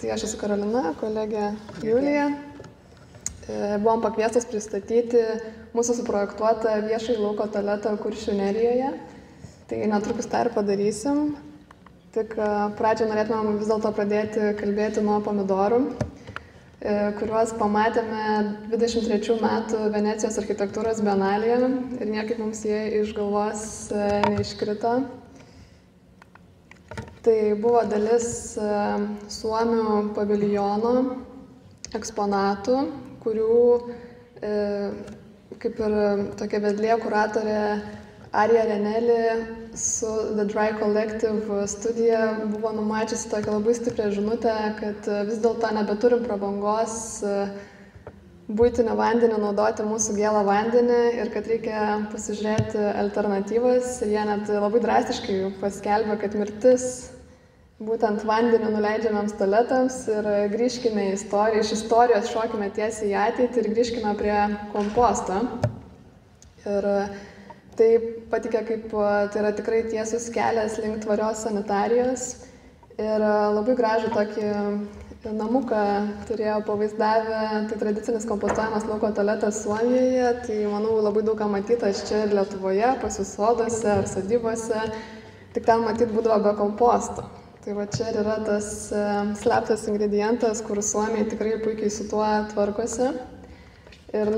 Tai aš esu Karolina, kolegė Julija. Buvom pakviestos pristatyti mūsų suprojektuotą viešąjį lauko tualetą Kuršių nerijoje. Tai netrukus tą ir padarysim. Tik pradžioje norėtumėm vis dėlto pradėti kalbėti nuo pomidorų, kuriuos pamatėme 23 metų Venecijos architektūros bienalėje ir niekaip mums jie iš galvos neiškrito. Tai buvo dalis Suomių paviljono eksponatų, kurių kaip ir tokia vedlė kuratorė Arija Reneli su The Dry Collective studija buvo numačiusi tokią labai stiprią žinutę, kad vis dėlto nebeturim prabangos buitinį vandenį naudoti mūsų gėlą vandenį ir kad reikia pasižiūrėti alternatyvas. Ir jie net labai drastiškai paskelbė, kad mirtis būtent vandeniu nuleidžiamiems tualetams ir grįžkime į istoriją, iš istorijos šokime tiesiai į ateitį ir grįžkime prie komposto. Ir tai patikė, kaip tai yra tikrai tiesus kelias link tvarios sanitarijos. Ir labai gražų tokį namuką turėjo pavaizdavę, tai tradicinis kompostuojamas lauko tualetas Suomijoje. Tai manau labai daug ką matytas čia ir Lietuvoje, pas jus soduose ar sodybose, tik ten matyt būdavo be komposto. Tai va čia yra tas slaptas ingredientas, kur Suomiai tikrai puikiai su tuo tvarkosi. Ir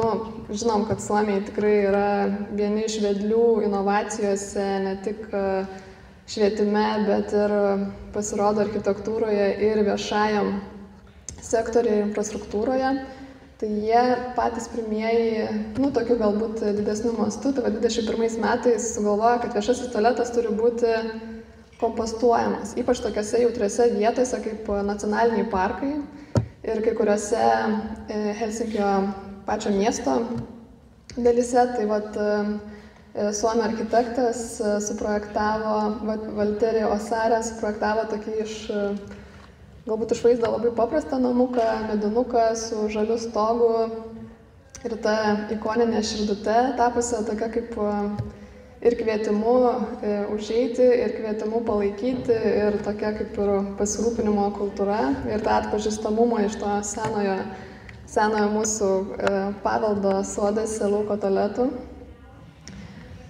žinom, kad Suomiai tikrai yra vieni iš vedlių inovacijose, ne tik švietime, bet ir pasirodo architektūroje ir viešajam sektoriuje, infrastruktūroje. Tai jie patys pirmieji, tokiu galbūt didesniu mastu, tai 21 metais sugalvojo, kad viešasis tualetas turi būti kompostuojamas, ypač tokiose jautriose vietose kaip nacionaliniai parkai ir kai kuriuose Helsinkio pačio miesto dalyse. Tai suomių architektas suprojektavo, Valtteri Osarė suprojektavo tokį galbūt iš vaizdo labai paprastą namuką, medinuką su žaliu stogu ir ta ikoninė širdute tapusi tokia kaip ir kvietimu užeiti, ir kvietimu palaikyti, ir tokia kaip ir pasirūpinimo kultūra, ir tą atpažįstamumą iš to senojo mūsų paveldo soduose lauko tualetų.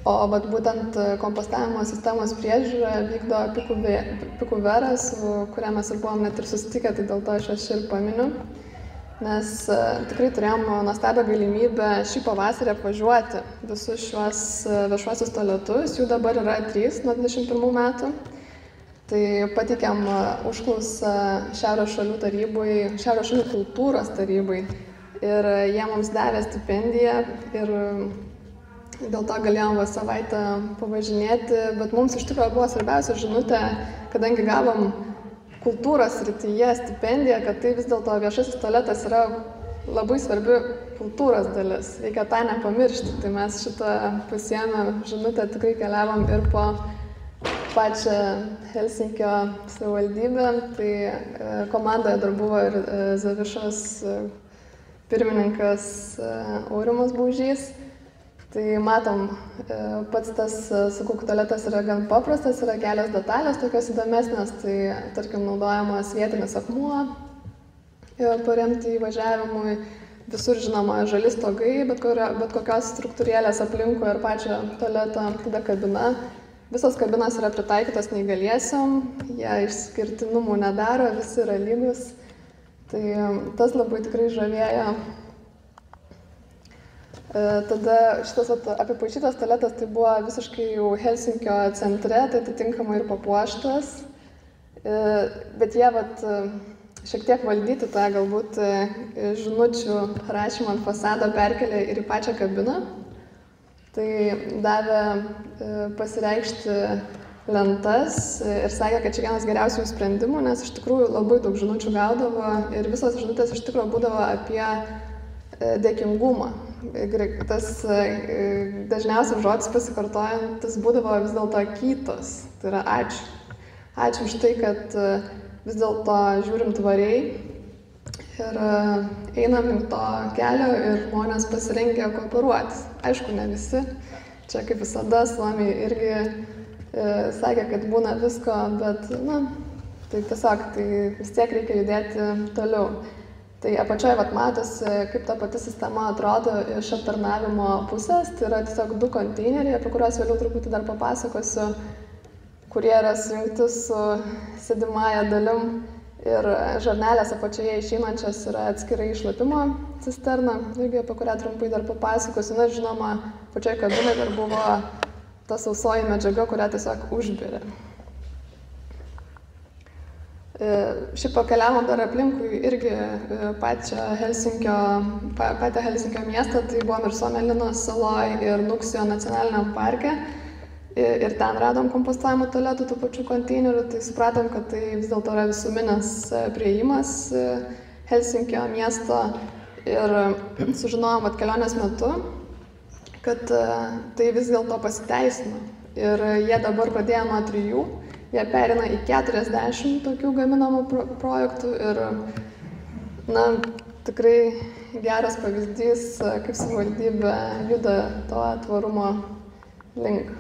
O būtent kompostavimo sistemos priežiūrą vykdo Pikuvera, su kuria mes ir buvom net ir susitikę, tai dėl to aš ir paminiu. Nes tikrai turėjom nuostabią galimybę šį pavasarį apvažiuoti visus šiuos viešuosius tualetus. Jų dabar yra 3 nuo 21 metų. Tai pateikėm užklausą Šiaurės šalių kultūros tarybai. Ir jie mums davė stipendiją ir dėl to galėjom savaitę pavažinėti. Bet mums iš tikrųjų buvo svarbiausia žinutė, kadangi gavom kultūros srityje stipendiją, kad tai vis dėlto viešasis tualetas yra labai svarbi kultūros dalis. Reikia tą nepamiršti. Tai mes šitą pasiėmę žinutę tikrai keliavom ir po pačią Helsinkio savivaldybę. Tai komandoje dar buvo ir Zavišos pirmininkas Aurimas Baužys. Tai matom, pats tas, sakau, tualetas yra gan paprastas, yra kelios detalės tokios įdomesnės, tai tarkim naudojamas vietinis akmuo paremti įvažiavimui, visur žinoma žali stogai, bet kokios struktūrėlės aplinkui ir pačio tualeto, tada kabina. Visos kabinos yra pritaikytos neįgaliesiam, jie išskirtinumų nedaro, visi yra lygus, tai tas labai tikrai žavėjo. Tada šitas apipaišytas tualetas tai buvo visiškai jau Helsinkio centre, tai atitinkamai ir papuoštas. Bet jie šiek tiek valdyti tą galbūt žinučių rašymą ant fasado perkelė ir į pačią kabiną. Tai davė pasireikšti lentas ir sakė, kad čia vienas geriausių sprendimų, nes iš tikrųjų labai daug žinučių gaudavo ir visos žinutės iš tikrųjų būdavo apie dėkingumą. Tas dažniausias žodis pasikartojantis būdavo vis dėlto kytos, tai yra ačiū. Ačiū už tai, kad vis dėlto žiūrim tvariai ir einam link to kelio ir žmonės pasirengę kooperuotis. Aišku, ne visi. Čia kaip visada Suomiai irgi sakė, kad būna visko, bet Tai tiesiog tai vis tiek reikia judėti toliau. Tai apačioje matosi, kaip ta pati sistema atrodo iš aptarnavimo pusės. Tai yra tiesiog 2 konteineriai, apie kuriuos vėliau truputį dar papasakosiu, kurie yra sujungti su sėdimąja dalim. Ir žarnelės apačioje išeinančios yra atskirai išlapimo cisterna, irgi apie kurią trumpai dar papasakosiu. Na, žinoma, pačioje kabinoje dar buvo ta sausoji medžiaga, kurią tiesiog užbėrė. Šiaip pakeliavom dar aplinkui irgi patį Helsinkio miestą, tai buvom ir Somelinos saloj, ir Nuksijo nacionaliniam parke. Ir ten radom kompostavimo tualetų tų pačių konteinerių, tai supratom, kad tai vis dėlto yra visuminis priėjimas Helsinkio miesto. Ir sužinojom kelionės metu, kad tai vis dėlto pasiteisino. Ir jie dabar pradėjo nuo 3. Jie perina į 40 tokių gaminamų projektų ir, na, tikrai geras pavyzdys, kaip savivaldybė juda to tvarumo link.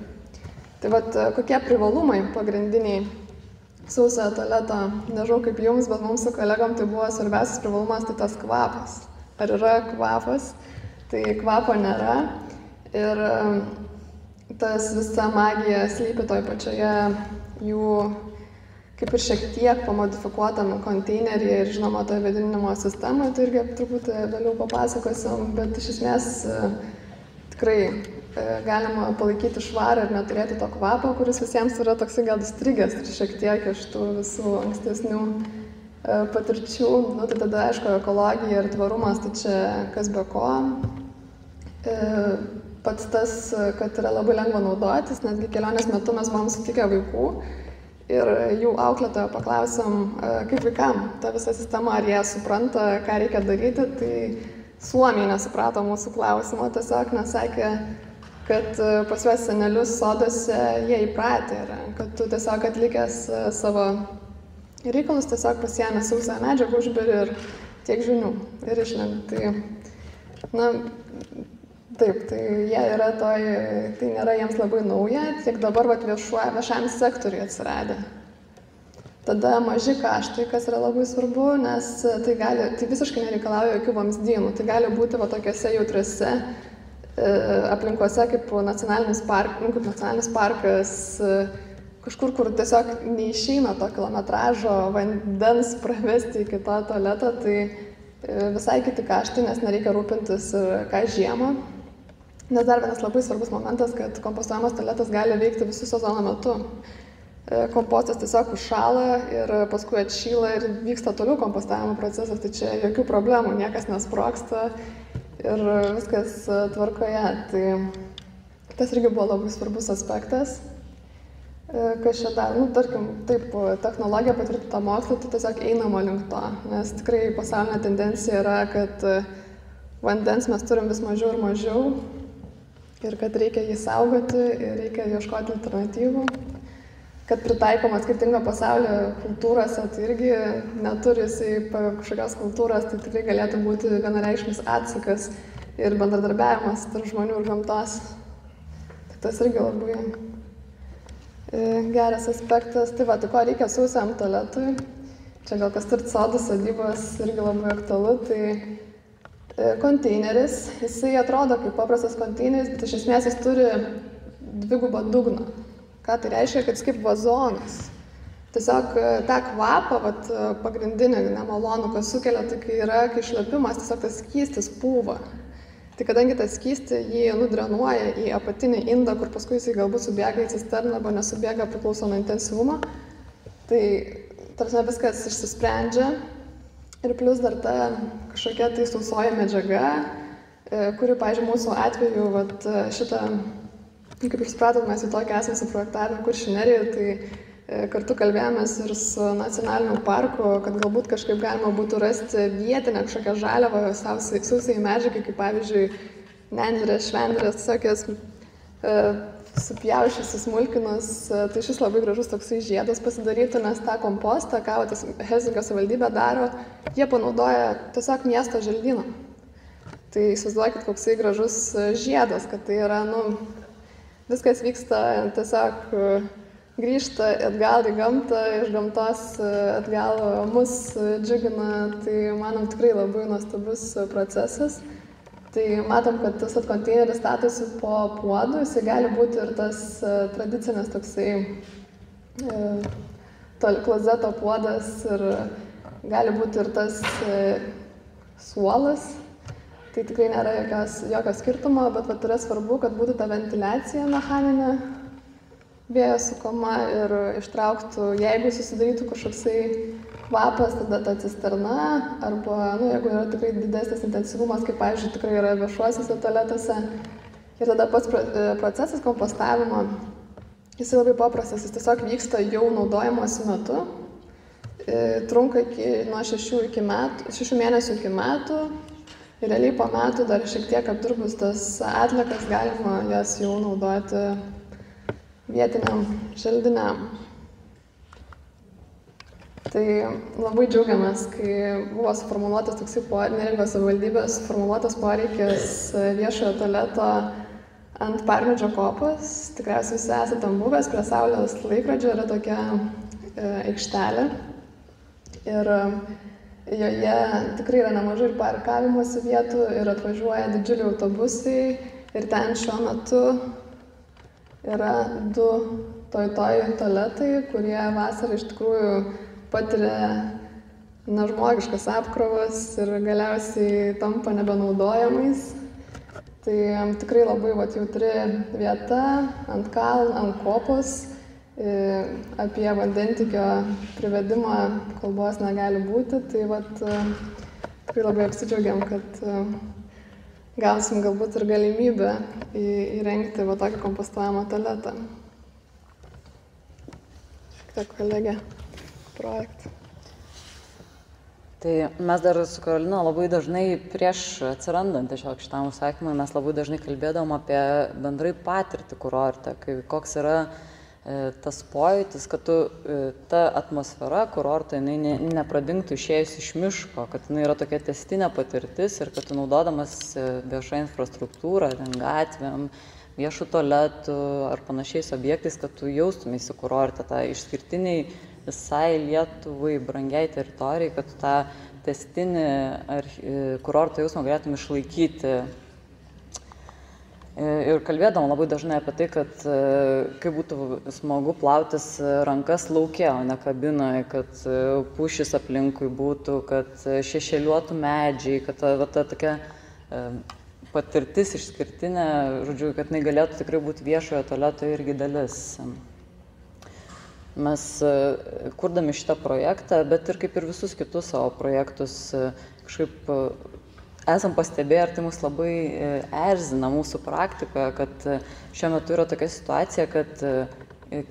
Tai kokie privalumai pagrindiniai sausojo tualeto, nežinau kaip jums, bet mums su kolegom tai buvo svarbiausias privalumas, tai tas kvapas. Ar yra kvapas? Tai kvapo nėra ir tas visa magija slypi toj pačioje jų kaip ir šiek tiek pamodifikuotam konteineryje ir žinoma toje vėdinimo sistemoje, tai irgi truputį vėliau papasakosim, bet iš esmės tikrai galima palaikyti švarą ir neturėti to kvapo, kuris visiems yra toksai gal įstrigęs ir šiek tiek iš tų visų ankstesnių patirčių. Nu, tai tada, aišku, ekologija ir tvarumas, tai čia kas be ko. Pats tas, kad yra labai lengva naudotis, netgi kelionės metu mes buvom sutikę vaikų ir jų auklėtojo paklausėm, kaip vaikam ta visa sistema, ar jie supranta, ką reikia daryti, tai suomiai nesuprato mūsų klausimo, tiesiog nesakė, kad pas juos senelius sodose jie įpratę yra, kad tu tiesiog atlikęs savo reikalus, tiesiog pasiėmė sausą medžiagą, užberi ir tiek žinių ir išlink. Tai, na, taip, tai jie yra tai nėra jiems labai nauja, tiek dabar viešam sektoriui atsiradę. Tada maži kaštai, kas yra labai svarbu, nes tai visiškai nereikalauja jokių vamzdynų. Tai gali būti tokiuose jautriuose aplinkose kaip nacionalinis parkas, kažkur, kur tiesiog neišeina to kilometražo vandens pravesti iki to tualeto, tai visai kiti kaštai, nes nereikia rūpintis ir ką žiemą. Nes dar vienas labai svarbus momentas, kad kompostuojamas tualetas gali veikti visų sezono metu. Kompostas tiesiog užšąla ir paskui atšyla ir vyksta toliau kompostavimo procesas, tai čia jokių problemų, niekas nesprogsta ir viskas tvarkoje. Tai tas irgi buvo labai svarbus aspektas. Kas čia dar, tarkim, taip, technologija patvirtinta mokslo, tai tiesiog einama link to, nes tikrai pasaulinė tendencija yra, kad vandens mes turim vis mažiau ir mažiau. Ir kad reikia jį saugoti ir reikia ieškoti alternatyvų. Kad pritaikoma skirtingo pasaulio kultūrose, tai irgi neturi jisai kažkokios kultūros, tai tikrai galėtų būti vienareikšmis atsakas ir bendradarbiavimas tarp žmonių ir gamtos. Tai tas irgi labai geras aspektas. Tai tai ko reikia sausiam tualetui. Čia gal kas turit sodus, sodybos, irgi labai aktualu. Tai konteineris, jisai atrodo kaip paprastas konteineris, bet iš esmės jis turi 2 dugną. Ką tai reiškia, kad jis kaip vazonas. Tiesiog tą kvapą, pagrindinį nemalonų, kas sukelia, tai kai šlapimas, tiesiog tas skystis pūva. Tai kadangi tas skystį jį nudrenuoja į apatinį indą, kur paskui jisai galbūt subėga į cisterną arba nesubėga priklauso nuo intensyvumo, tai tarsi viskas išsisprendžia. Ir plus dar ta kažkokia tai sausoji medžiaga, kuri, pavyzdžiui, mūsų atveju, šitą, kaip ir supratot, mes į tokį esame suprojektavę Kuršių Nerijoje, tai kartu kalbėjomės ir su nacionaliniu parku, kad galbūt kažkaip galima būtų rasti vietinę kažkokią žaliavą sausai medžiagai, kaip pavyzdžiui, nendrės, švendrės, tokias supjaušiusi smulkinus, tai šis labai gražus toksai žiedas pasidarytų, nes tą kompostą, ką Helsinkio savivaldybė daro, jie panaudoja tiesiog miesto želdyną. Tai įsivaizduokit, koksai gražus žiedas, kad tai yra, viskas vyksta tiesiog grįžta atgal į gamtą, iš gamtos atgal mus džiugina, tai manom tikrai labai nuostabus procesas. Tai matom, kad tas konteineris statosi po puodu, jisai gali būti ir tas tradicinis toksai klozeto puodas ir gali būti ir tas suolas. Tai tikrai nėra jokio skirtumo, bet vat yra svarbu, kad būtų ta ventiliacija mechaninė vėjo sukama ir ištrauktų, jeigu susidarytų kažkoksai kvapas, tada ta cisterna, arba, jeigu yra tikrai didesnis intensyvumas, kaip, pavyzdžiui, tikrai yra viešuosiuose tualetuose. Ir tada pats procesas kompostavimo, jis labai paprastas, jis tiesiog vyksta jau naudojimosi metu, trunka nuo 6 mėnesių iki metų. Ir realiai po metų dar šiek tiek apdirbus tas atliekas galima jas jau naudoti vietiniam želdiniam. Tai labai džiaugiamės, kai buvo suformuluotas toksai Neringos savivaldybės suformuluotas poreikis viešojo tualeto ant Parnidžio kopos. Tikriausiai visi esate ten buvęs, prie Saulės laikrodžio yra tokia aikštelė. Ir joje tikrai yra nemažai ir parkavimosi vietų ir atvažiuoja didžiuliai autobusai ir ten šiuo metu yra 2 toj tualetai, kurie vasarą iš tikrųjų patiria nežmogiškas apkrovas ir galiausiai tampa nebenaudojamais. Tai tikrai labai jautri vieta ant kalno, ant kopos. Apie vandentikio privedimą kalbos negali būti, tai tikrai labai apsidžiaugiam, kad gausim galbūt ir galimybę įrengti tokį kompostuojamą tualetą. Šiek tiek kolegė projektą. Tai mes dar su Karolina labai dažnai prieš atsirandant šitam užsakymui, mes labai dažnai kalbėdavom apie bendrai patirtį kurorte, koks yra tas pojūtis, kad ta atmosfera kurorto nepradingtų išėjus iš miško, kad jinai yra tokia tęstinė patirtis ir kad tu naudodamas viešą infrastruktūrą, gatvėm, viešų tualetų ar panašiais objektais, kad tu jaustumeisi kurorte, tą išskirtiniai visai Lietuvai brangiai teritorijai, kad tu tą tęstinį kurorto jausmą galėtum išlaikyti. Ir kalbėdam labai dažnai apie tai, kad kaip būtų smagu plautis rankas lauke, o ne kabinoje, kad pušys aplinkui būtų, kad šešėliuotų medžiai, kad ta tokia patirtis išskirtinė, žodžiu, kad jinai galėtų tikrai būti viešojo tualeto irgi dalis. Mes kurdami šitą projektą, bet ir kaip ir visus kitus savo projektus, kažkaip esam pastebėję, ir tai mus labai erzina mūsų praktikoje, kad šiuo metu yra tokia situacija, kad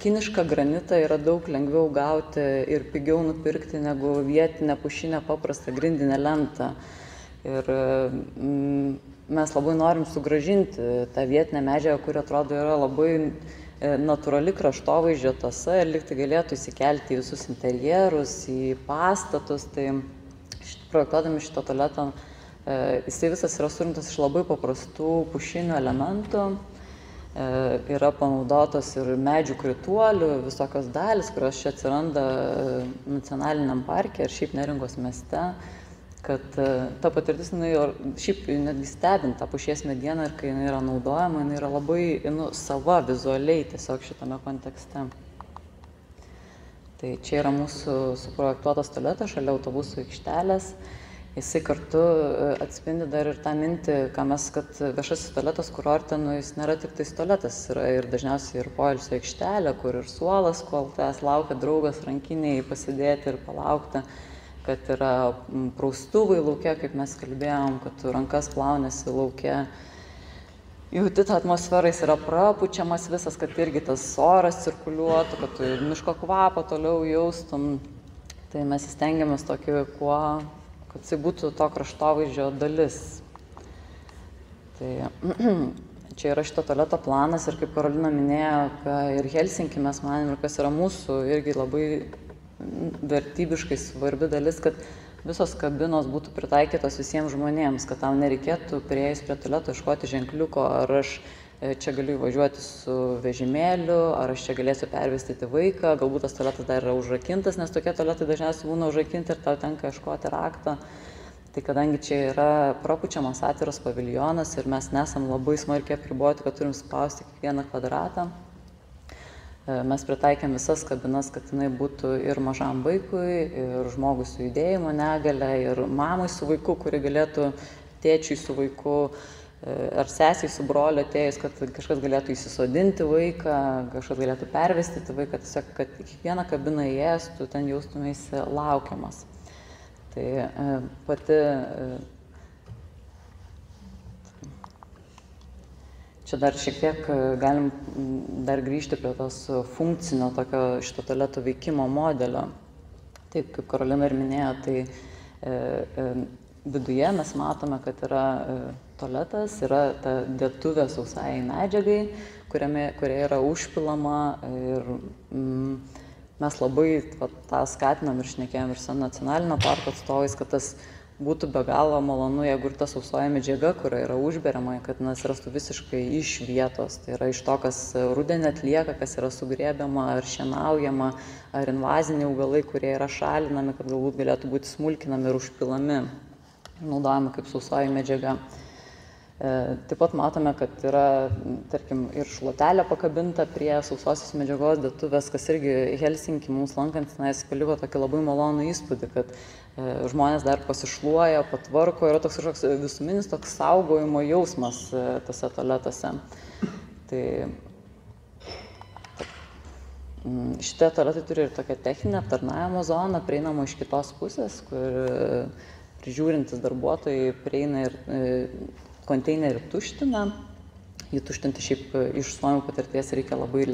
kinišką granitą yra daug lengviau gauti ir pigiau nupirkti negu vietinę pušinę paprastą grindinę lentą. Ir mes labai norim sugrąžinti tą vietinę medžiagą, kuri atrodo yra labai natūrali kraštovaizdžio tąsa ir lyg tai galėtų įsikelti į visus interjerus, į pastatus. Tai projektuodami šitą tualetą jisai visas yra surinktas iš labai paprastų pušinių elementų, yra panaudotos ir medžių krituolių, visokios dalis, kurios čia atsiranda nacionaliniam parke ir šiaip Neringos mieste, kad ta patirtis, šiaip netgi stebint tą pušies medieną ir kai jinai yra naudojama, jinai yra labai sava vizualiai tiesiog šitame kontekste. Tai čia yra mūsų suprojektuotas tualetas šalia autobusų aikštelės. Jisai kartu atspindi dar ir tą mintį, kad viešasis tualetas kurorte, jis nėra tik tais tualetas, yra ir dažniausiai ir poilsio aikštelė, kur ir suolas, kol tavęs laukia draugas rankiniai pasidėti ir palaukti, kad yra praustuvai lauke, kaip mes kalbėjom, kad tu rankas plaunėsi lauke. Jauti tą atmosferą, jis yra prapučiamas visas, kad irgi tas oras cirkuliuotų, kad tu miško kvapą toliau jaustum. Tai mes stengiamės tokį kad jisai būtų to kraštovaizdžio dalis. Tai čia yra šito tualeto planas ir kaip Karolina minėjo, ir Helsinkį mes manėm, ir kas yra mūsų irgi labai vertybiškai svarbi dalis, kad visos kabinos būtų pritaikytos visiems žmonėms, kad tau nereikėtų prieėjus prie tualeto ieškoti ženkliuko, ar aš čia galiu įvažiuoti su vežimėliu, ar aš čia galėsiu pervestyti vaiką, galbūt tas tualetas dar yra užrakintas, nes tokie tualetai dažniausiai būna užrakinti ir tau tenka ieškoti rakto. Tai kadangi čia yra prapučiamas atviras paviljonas ir mes nesam labai smarkiai apriboti, kad turim spausti kiekvieną kvadratą, mes pritaikėm visas kabinas, kad jinai būtų ir mažam vaikui, ir žmogui su judėjimo negale, ir mamai su vaiku, kuri galėtų tėčiui su vaiku, ar sesiai su broliu atėjus, kad kažkas galėtų įsisodinti vaiką, kažkas galėtų pervestyti vaiką, tiesiog, kad kiekvieną kabiną įėjęs, tu ten jaustumėsi laukiamas. Tai pati čia dar šiek tiek galim dar grįžti prie tos funkcinio tokio šito tualeto veikimo modelio. Taip, kaip Karolina ir minėjo, tai viduje mes matome, kad yra tualetas, yra ta dėtuvė sausai medžiagai, kuria yra užpilama ir mes labai tą skatinam ir šnekėjom ir su nacionalinio parko atstovais, kad tas būtų be galo malonu, jeigu ir ta sausoji medžiaga, kuria yra užberiama, kad atsirastų visiškai iš vietos. Tai yra iš to, kas rudenį atlieka, kas yra sugrėbiama ar šienaujama, ar invaziniai augalai, kurie yra šalinami, kad galbūt galėtų būti smulkinami ir užpilami, naudojami kaip sausoji medžiaga. Taip pat matome, kad yra, tarkim, ir šluotelė pakabinta prie sausosios medžiagos dėtuvės, kas irgi Helsinki mums lankantis paliko tokį labai malonų įspūdį, kad žmonės dar pasišluoja, patvarko, yra toks kažkoks visuminis toks saugojimo jausmas tose tualetuose. Tai šitie tualetai turi ir tokią techninę aptarnavimo zoną, prieinamą iš kitos pusės, kur prižiūrintis darbuotojai prieina ir konteinerį tuština. Jį tuštinti šiaip iš suomių patirties reikia labai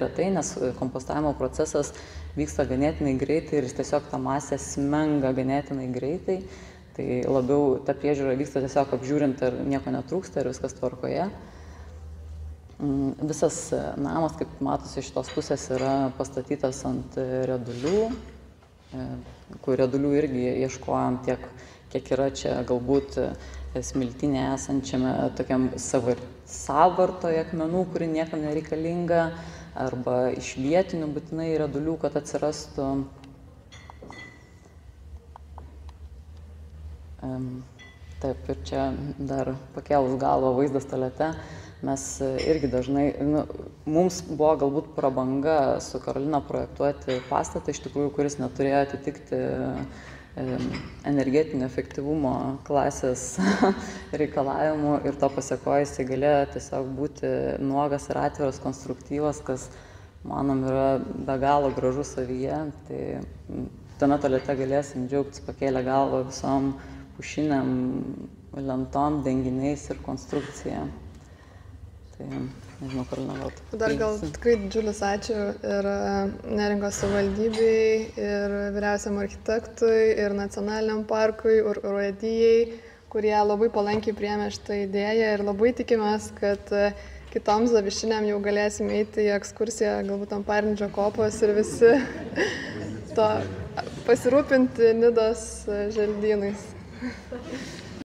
retai, nes kompostavimo procesas vyksta ganėtinai greitai ir jis tiesiog tą masę smenga ganėtinai greitai. Tai labiau ta priežiūra vyksta tiesiog apžiūrint, ar nieko netrūksta ir viskas tvarkoje. Visas namas, kaip matosi, iš tos pusės yra pastatytas ant riedulių, kur riedulių irgi ieškojom tiek, kiek yra čia galbūt smiltinė esančiame tokiam savartoje akmenų, kuri niekam nereikalinga, arba iš vietinių būtinai riedulių, kad atsirastų. Taip, ir čia dar pakėlus galvą vaizdas tualete, mes irgi dažnai, mums buvo galbūt prabanga su Karolina projektuoti pastatą, iš tikrųjų, kuris neturėjo atitikti energetinio efektyvumo klasės reikalavimų ir to pasekoje jisai galėjo tiesiog būti nuogas ir atviras konstruktyvas, kas, manom, yra be galo gražus savyje. Tai tame tualete galėsim džiaugtis pakėlę galvą visom pušiniam lentom, denginiais ir konstrukcija. Tai nežinau, Karolina, gal tu. Dar gal tikrai didžiulis ačiū ir Neringos savivaldybei, ir vyriausiam architektui, ir nacionaliniam parkui, ir urėdijai, kurie labai palankiai priėmė šitą idėją ir labai tikimės, kad kitom Zavišiniam jau galėsim eiti į ekskursiją, galbūt ant Parnidžio kopos ir visi pasirūpinti Nidos želdynais.